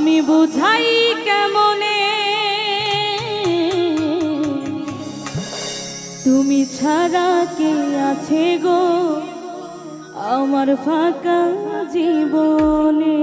আমি বুঝাই কেমনে তুমি ছাড়া কে আছে গো আমার ফাঁকা জীবনে।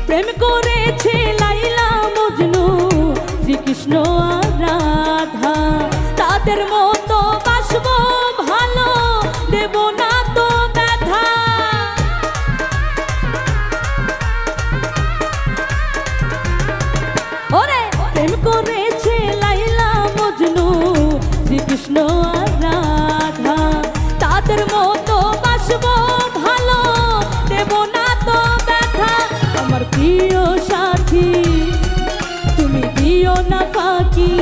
প্রেম করেছে লাইলা মজনু শ্রীকৃষ্ণ আর রাধা, তাদের মতো বাসবো ভালো, দেব না তো ব্যথা। ওরে প্রেম করেছে লাইলা মজনু শ্রীকৃষ্ণ আর রাধা, তাদের মতো বাসবো ভালো, দেব না তো ব্যথা। আমার প্রিয় সাথী তুমি দিও না ফাঁকি,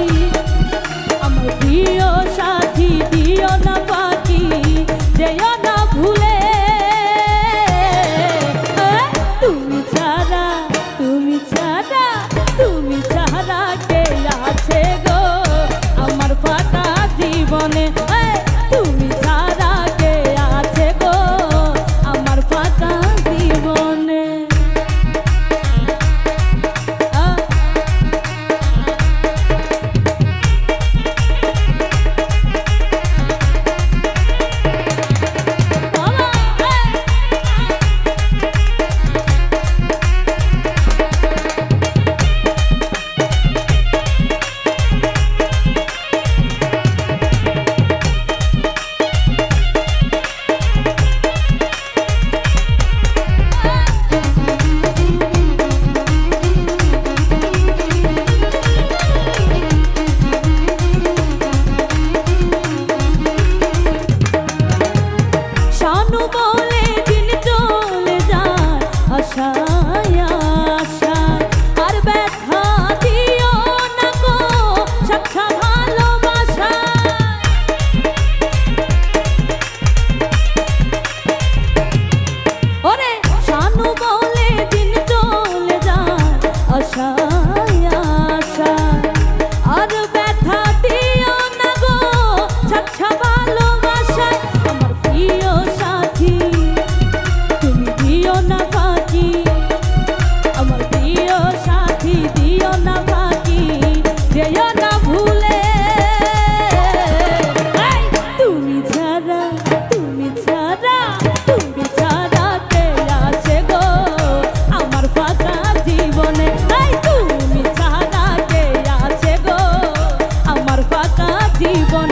আমার প্রিয় সাথী দিও না ফাঁকি, যেও না ভুলে। তুমি ছাড়া তুমি ছাড়া তুমি ছাড়া কে আছে গো আমার ফাঁকা জীবনে। তুমি ছাড়া কে আছে গো আমার ফাঁকা জীবনে। জীবনে